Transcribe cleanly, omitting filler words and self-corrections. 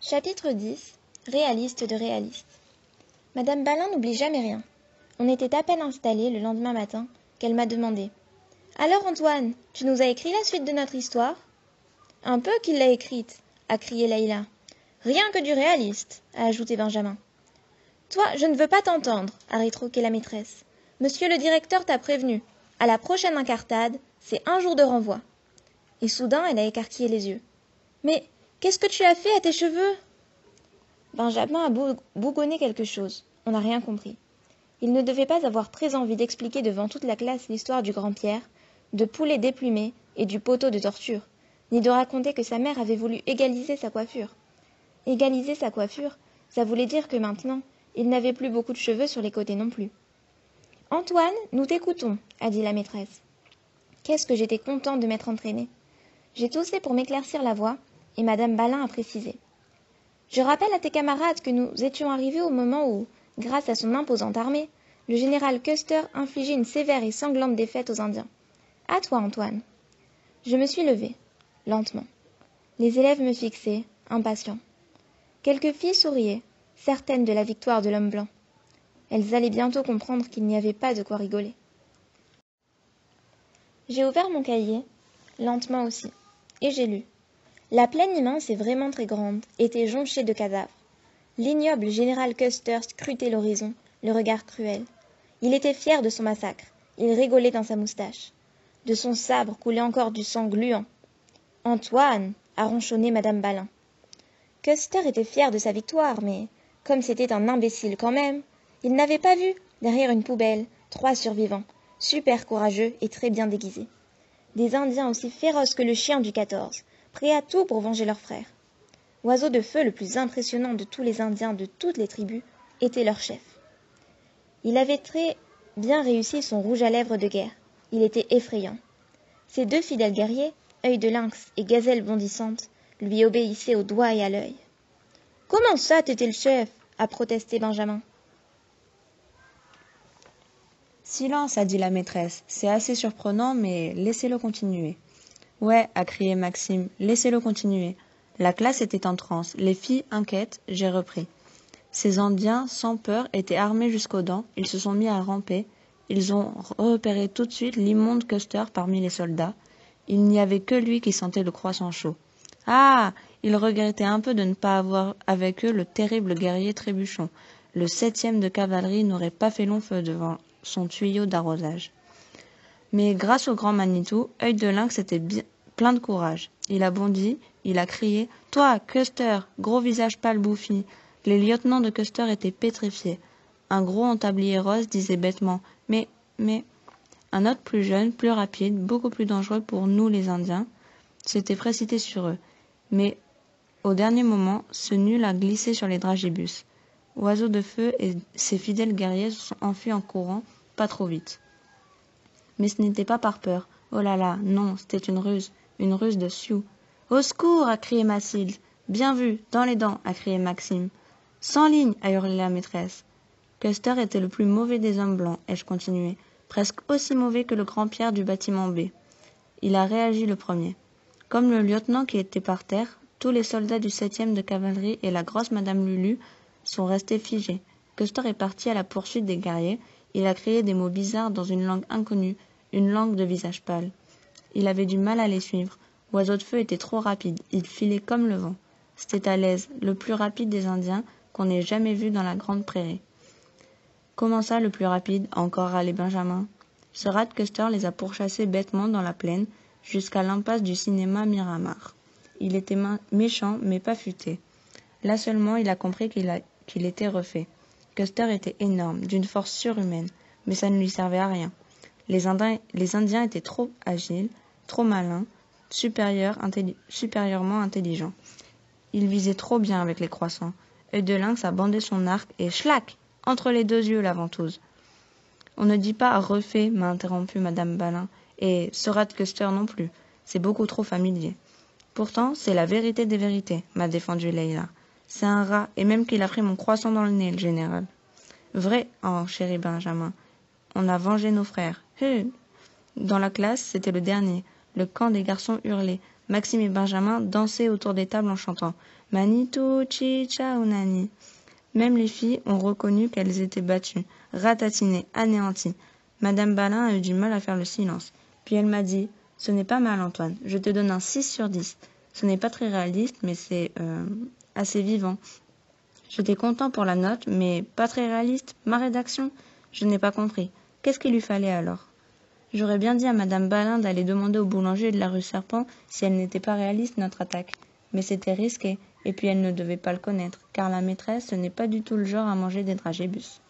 Chapitre 10. Réaliste de réaliste. Madame Balin n'oublie jamais rien. On était à peine installés le lendemain matin qu'elle m'a demandé: Alors Antoine, tu nous as écrit la suite de notre histoire? Un peu qu'il l'a écrite, a crié Leïla. Rien que du réaliste, a ajouté Benjamin. Toi, je ne veux pas t'entendre, a rétroqué la maîtresse. Monsieur le directeur t'a prévenu. À la prochaine incartade, c'est 1 jour de renvoi. Et soudain, elle a écarquillé les yeux. Mais qu'est-ce que tu as fait à tes cheveux? Benjamin a bougonné quelque chose. On n'a rien compris. Il ne devait pas avoir très envie d'expliquer devant toute la classe l'histoire du grand Pierre, de poulet déplumé et du poteau de torture, ni de raconter que sa mère avait voulu égaliser sa coiffure. Égaliser sa coiffure, ça voulait dire que maintenant, il n'avait plus beaucoup de cheveux sur les côtés non plus. Antoine, nous t'écoutons, a dit la maîtresse. Qu'est-ce que j'étais contente de m'être entraînée. J'ai toussé pour m'éclaircir la voix, et madame Balin a précisé. Je rappelle à tes camarades que nous étions arrivés au moment où, grâce à son imposante armée, le général Custer infligeait une sévère et sanglante défaite aux Indiens. À toi, Antoine. Je me suis levée, lentement. Les élèves me fixaient, impatients. Quelques filles souriaient, certaines de la victoire de l'homme blanc. Elles allaient bientôt comprendre qu'il n'y avait pas de quoi rigoler. J'ai ouvert mon cahier, lentement aussi, et j'ai lu. La plaine immense et vraiment très grande était jonchée de cadavres. L'ignoble général Custer scrutait l'horizon, le regard cruel. Il était fier de son massacre. Il rigolait dans sa moustache. De son sabre coulait encore du sang gluant. « Antoine !» a ronchonné madame Balin. Custer était fier de sa victoire, mais, comme c'était un imbécile quand même, il n'avait pas vu, derrière une poubelle, 3 survivants, super courageux et très bien déguisés. Des Indiens aussi féroces que le chien du 14, prêts à tout pour venger leurs frères. Oiseau de Feu, le plus impressionnant de tous les Indiens de toutes les tribus, était leur chef. Il avait très bien réussi son rouge à lèvres de guerre. Il était effrayant. Ses 2 fidèles guerriers, Œil de Lynx et Gazelle bondissante, lui obéissaient au doigt et à l'œil. « Comment ça, t'étais le chef ?» a protesté Benjamin. « Silence, a dit la maîtresse. C'est assez surprenant, mais laissez-le continuer. »« Ouais, a crié Maxime, laissez-le continuer. » La classe était en transe. Les filles inquiètes, j'ai repris. Ces Indiens, sans peur, étaient armés jusqu'aux dents. Ils se sont mis à ramper. Ils ont repéré tout de suite l'immonde Custer parmi les soldats. Il n'y avait que lui qui sentait le croissant chaud. Ah! Ils regrettaient un peu de ne pas avoir avec eux le terrible guerrier Trébuchon. Le 7e de cavalerie n'aurait pas fait long feu devant son tuyau d'arrosage. Mais grâce au grand Manitou, Œil de Lynx était plein de courage. Il a bondi, il a crié « Toi, Custer, gros visage pâle bouffi !» Les lieutenants de Custer étaient pétrifiés. Un gros en tablier rose disait bêtement « Mais... » Un autre plus jeune, plus rapide, beaucoup plus dangereux pour nous les Indiens, s'était précipité sur eux. Mais au dernier moment, ce nul a glissé sur les dragibus. Oiseau de Feu et ses fidèles guerriers se sont enfuis en courant, pas trop vite. Mais ce n'était pas par peur. Oh là là, non, c'était une ruse de Sioux. « Au secours !» a crié Mathilde. « Bien vu, dans les dents !» a crié Maxime. « 100 lignes !» a hurlé la maîtresse. Custer était le plus mauvais des hommes blancs, ai-je continué, presque aussi mauvais que le grand Pierre du bâtiment B. Il a réagi le premier. Comme le lieutenant qui était par terre, tous les soldats du 7e de cavalerie et la grosse madame Lulu sont restés figés. Custer est parti à la poursuite des guerriers. Il a créé des mots bizarres dans une langue inconnue, une langue de visage pâle. Il avait du mal à les suivre. Oiseau de Feu était trop rapide. Il filait comme le vent. C'était à l'aise, le plus rapide des Indiens qu'on ait jamais vu dans la grande prairie. Comment ça, le plus rapide? Encore râlé Benjamin. Ce rat de Custer les a pourchassés bêtement dans la plaine, jusqu'à l'impasse du cinéma Miramar. Il était méchant, mais pas futé. Là seulement, il a compris qu'il était refait. Custer était énorme, d'une force surhumaine, mais ça ne lui servait à rien. Les Indiens étaient trop agiles, trop malins, supérieurement intelligents. Ils visaient trop bien avec les croissants. Œil de Lynx a bandé son arc et schlac! Entre les 2 yeux, la ventouse. On ne dit pas refait, m'a interrompu madame Balin, et ce rat de Custer non plus. C'est beaucoup trop familier. Pourtant, c'est la vérité des vérités, m'a défendu Leïla. C'est un rat, et même qu'il a pris mon croissant dans le nez, le général. Vrai, oh, chéri Benjamin. On a vengé nos frères. Dans la classe, c'était le dernier. Le camp des garçons hurlait. Maxime et Benjamin dansaient autour des tables en chantant « Manitou, chicha ou nani ». Même les filles ont reconnu qu'elles étaient battues, ratatinées, anéanties. Madame Balin a eu du mal à faire le silence. Puis elle m'a dit « Ce n'est pas mal, Antoine, je te donne un 6 sur 10. Ce n'est pas très réaliste, mais c'est assez vivant. J'étais content pour la note, mais pas très réaliste. Ma rédaction, je n'ai pas compris. Qu'est-ce qu'il lui fallait alors ?» J'aurais bien dit à Madame Balin d'aller demander au boulanger de la rue Serpent si elle n'était pas réaliste, notre attaque. Mais c'était risqué, et puis elle ne devait pas le connaître, car la maîtresse, ce n'est pas du tout le genre à manger des dragébus.